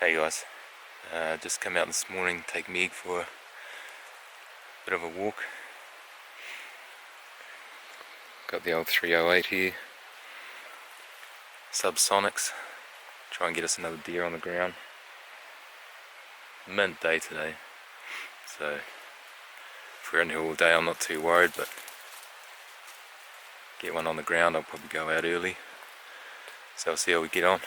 Hey guys, just come out this morning, take Meg for a bit of a walk. Got the old 308 here, Subsonics, try and get us another deer on the ground. Midday today, so if we're in here all day I'm not too worried, but get one on the ground I'll probably go out early, so I'll see how we get on.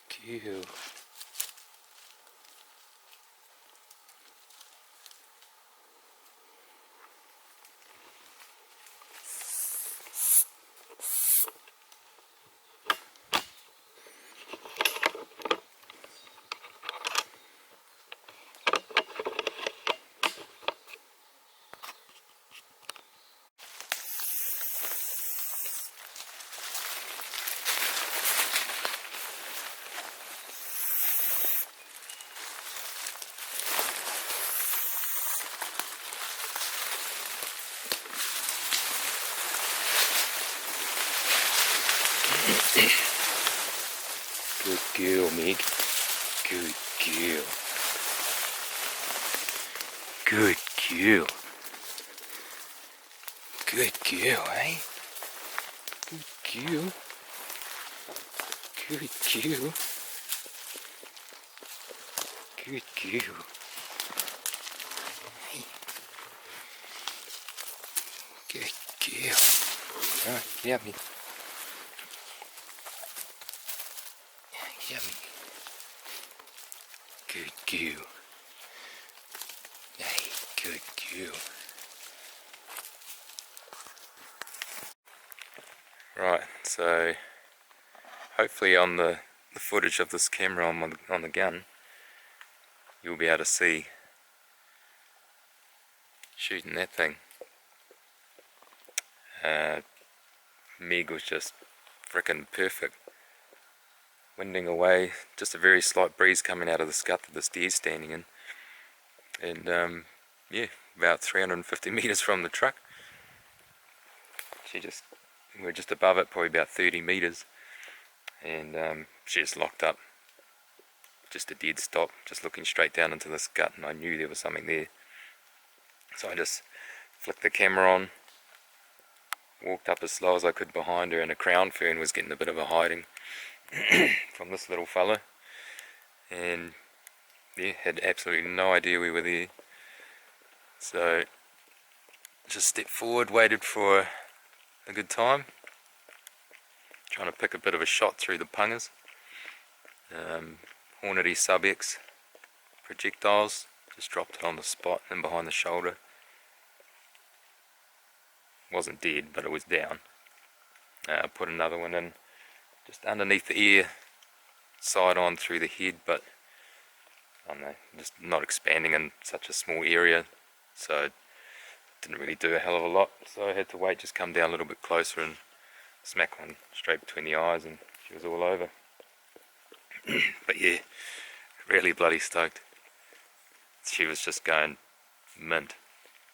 Cute. Good girl, Meg. Good girl. Good girl. Good girl, eh? Good girl. Good girl. Good girl. Hey. Good girl. Alright, get me. Yummy. Good girl. Hey, good girl. Right, so hopefully on the footage of this camera on the gun, you'll be able to see shooting that thing. Meg was just frickin' perfect. Winding away, just a very slight breeze coming out of the scut that this deer's standing in, and yeah, about 350 meters from the truck. We're just above it, probably about 30 meters, and she just locked up. Just a dead stop, just looking straight down into this gut, and I knew there was something there. So I just flicked the camera on, walked up as slow as I could behind her, and a crown fern was getting a bit of a hiding from this little fella, and yeah, had absolutely no idea we were there. So just stepped forward, waited for a good time, trying to pick a bit of a shot through the pungas. Hornady Sub-X projectiles, just dropped it on the spot and behind the shoulder. Wasn't dead, but it was down. Put another one in just underneath the ear, side on through the head, but I don't know, just not expanding in such a small area, so it didn't really do a hell of a lot. So I had to wait, just come down a little bit closer and smack one straight between the eyes, and she was all over. But yeah, really bloody stoked. She was just going mint.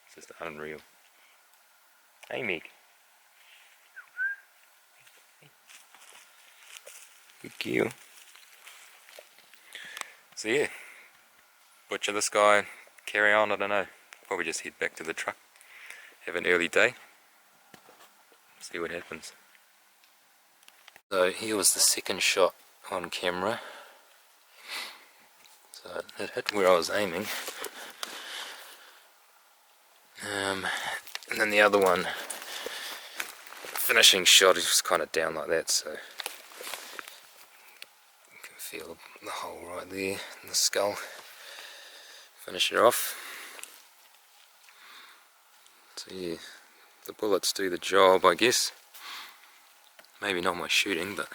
It's just unreal. Hey Meg. Good girl. So yeah, butcher this guy, carry on, I don't know. Probably just head back to the truck, have an early day, see what happens. So here was the second shot on camera. So it hit where I was aiming. And then the other one, finishing shot, is just kind of down like that, so you can feel the hole right there in the skull. Finish it off. So yeah, the bullets do the job, I guess. Maybe not my shooting, but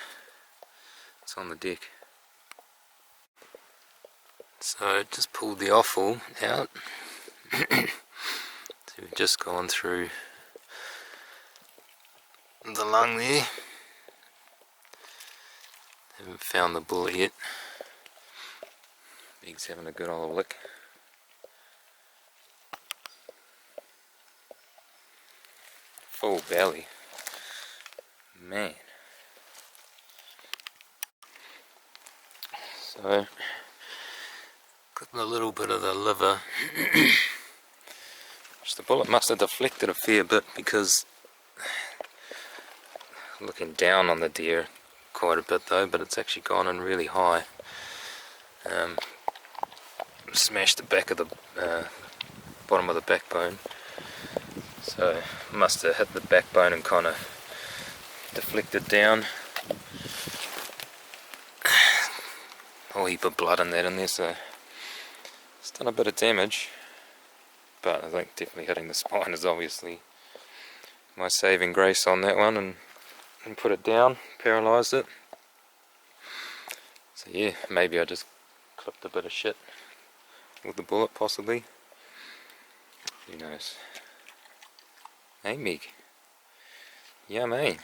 it's on the deck. So just pulled the offal out. So we've just gone through the lung there. Haven't found the bullet yet. Meg's having a good old lick. Full belly. Man. So, clipping a little bit of the liver. The bullet must have deflected a fair bit, because looking down on the deer quite a bit though, but it's actually gone in really high. Smashed the back of the bottom of the backbone, so must have hit the backbone and kind of deflected down. A whole heap of blood in there, so it's done a bit of damage. But I think definitely hitting the spine is obviously my saving grace on that one, and put it down, paralysed it. So yeah, maybe I just clipped a bit of shit with the bullet, possibly. Who knows? Hey Meg. Yeah, mate.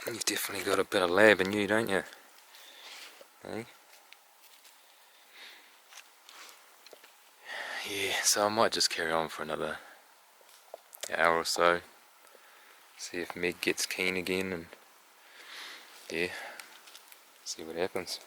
You've definitely got a bit of lab in you, don't you? Hey? Yeah, so I might just carry on for another hour or so, see if Meg gets keen again, and yeah, see what happens.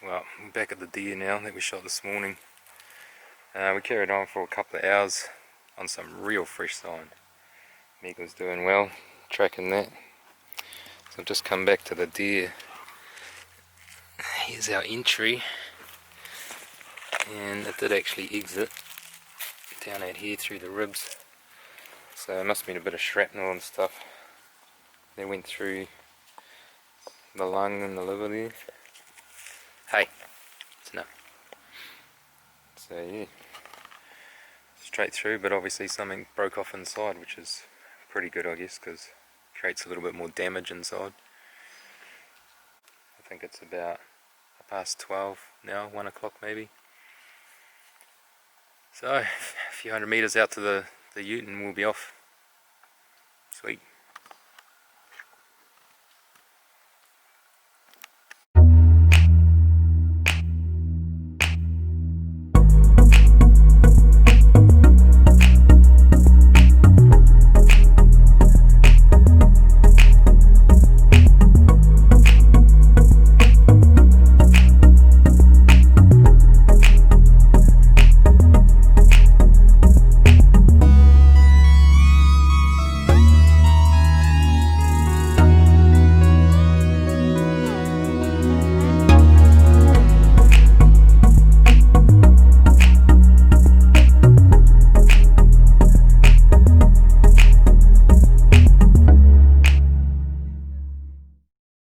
Well, we're back at the deer now that we shot this morning. We carried on for a couple of hours on some real fresh sign. Meg was doing well, tracking that. So I've just come back to the deer. Here's our entry, and it did actually exit down out here through the ribs. So it must have been a bit of shrapnel and stuff. They went through the lung and the liver there. Hey, it's enough. So yeah, straight through, but obviously something broke off inside, which is pretty good, I guess, because it creates a little bit more damage inside. I think it's about past 12 now, 1 o'clock maybe. So a few hundred meters out to the ute and we'll be off. Sweet.